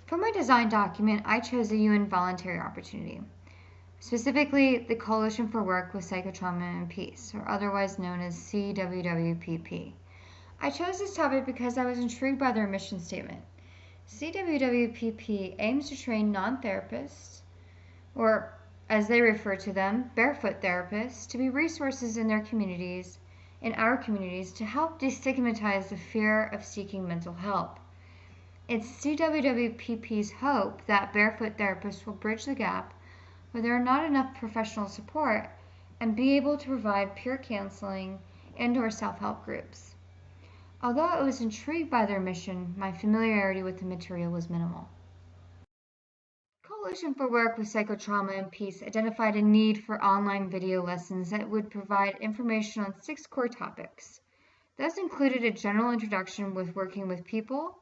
For my design document, I chose a UN voluntary opportunity, specifically the Coalition for Work with Psychotrauma and Peace, or otherwise known as CWWPP. I chose this topic because I was intrigued by their mission statement. CWWPP aims to train non-therapists, or as they refer to them, barefoot therapists, to be resources in their communities, in our communities, to help destigmatize the fear of seeking mental help. It's CWWPP's hope that barefoot therapists will bridge the gap where there are not enough professional support and be able to provide peer counseling and/or self-help groups. Although I was intrigued by their mission, my familiarity with the material was minimal. Coalition for Work with Psychotrauma and Peace identified a need for online video lessons that would provide information on 6 core topics. Those included a general introduction with working with people,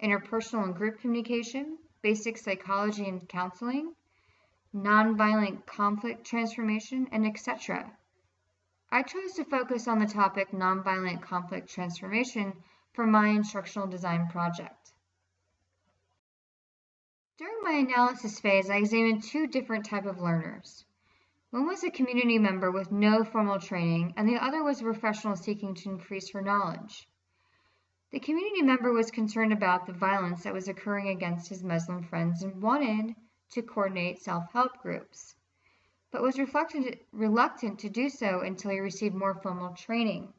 interpersonal and group communication, basic psychology and counseling, nonviolent conflict transformation, and etc. I chose to focus on the topic nonviolent conflict transformation for my instructional design project. During my analysis phase, I examined 2 different types of learners. One was a community member with no formal training, and the other was a professional seeking to increase her knowledge. The community member was concerned about the violence that was occurring against his Muslim friends and wanted to coordinate self-help groups, but was reluctant to do so until he received more formal training.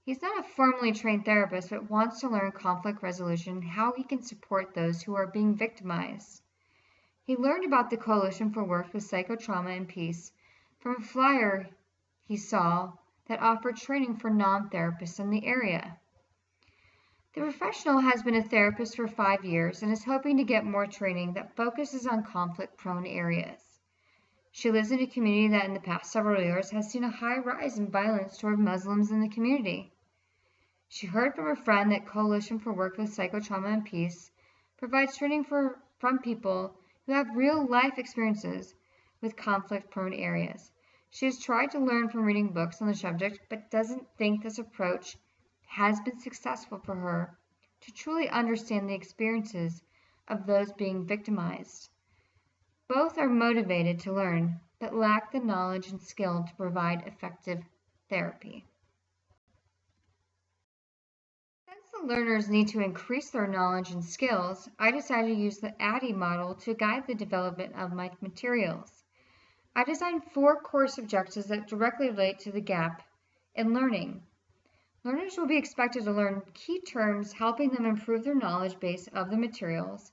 He's not a formally trained therapist, but wants to learn conflict resolution, how he can support those who are being victimized. He learned about the Coalition for Work with Psychotrauma and Peace from a flyer he saw that offered training for non-therapists in the area. The professional has been a therapist for 5 years and is hoping to get more training that focuses on conflict-prone areas. She lives in a community that in the past several years has seen a high rise in violence toward Muslims in the community. She heard from a friend that Coalition for Work with Psychotrauma and Peace provides training from people who have real-life experiences with conflict-prone areas. She has tried to learn from reading books on the subject, but doesn't think this approach has been successful for her to truly understand the experiences of those being victimized. Both are motivated to learn, but lack the knowledge and skill to provide effective therapy. Since the learners need to increase their knowledge and skills, I decided to use the ADDIE model to guide the development of my materials. I designed 4 course objectives that directly relate to the gap in learning. Learners will be expected to learn key terms, helping them improve their knowledge base of the materials.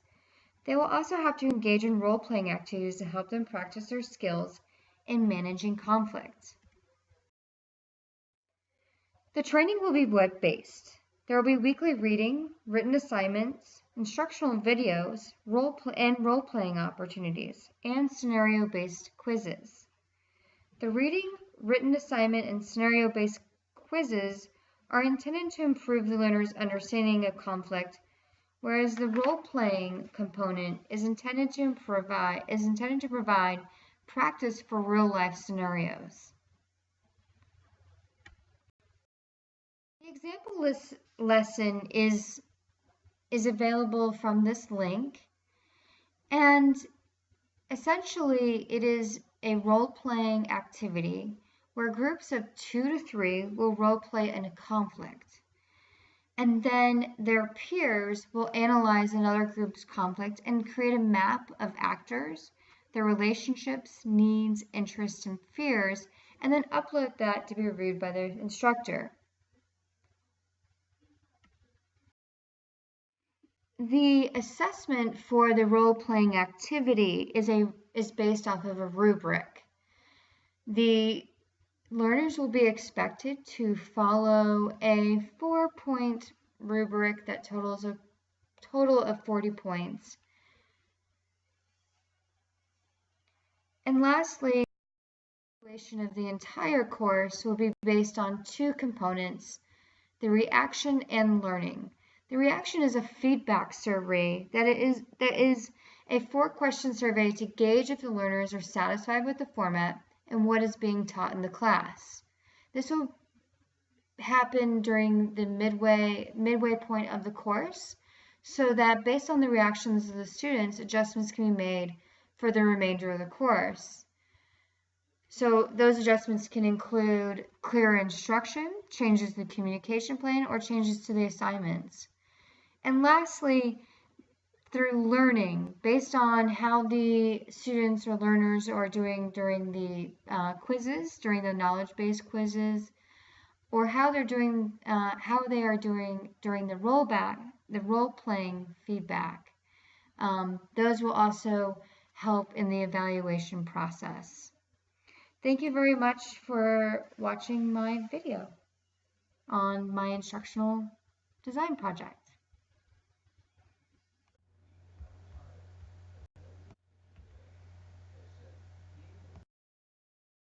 They will also have to engage in role-playing activities to help them practice their skills in managing conflict. The training will be web-based. There will be weekly reading, written assignments, instructional videos, role-playing opportunities, and scenario-based quizzes. The reading, written assignment, and scenario-based quizzes are intended to improve the learner's understanding of conflict, whereas the role-playing component is intended to provide practice for real-life scenarios. The example lesson is available from this link, and essentially it is a role-playing activity where groups of 2 to 3 will role-play in a conflict, and then their peers will analyze another group's conflict and create a map of actors, their relationships, needs, interests, and fears, and then upload that to be reviewed by their instructor. The assessment for the role-playing activity is based off of a rubric. The learners will be expected to follow a 4-point rubric that totals a total of 40 points. And lastly, the evaluation of the entire course will be based on 2 components, the reaction and learning. The reaction is a feedback survey that is a 4-question survey to gauge if the learners are satisfied with the format and what is being taught in the class. This will happen during the midway point of the course so that based on the reactions of the students, adjustments can be made for the remainder of the course. So those adjustments can include clearer instruction, changes to the communication plan, or changes to the assignments. And lastly, through learning, based on how the students or learners are doing during the quizzes, during the knowledge-based quizzes, or how they are doing during the role-playing feedback. Those will also help in the evaluation process. Thank you very much for watching my video on my instructional design project.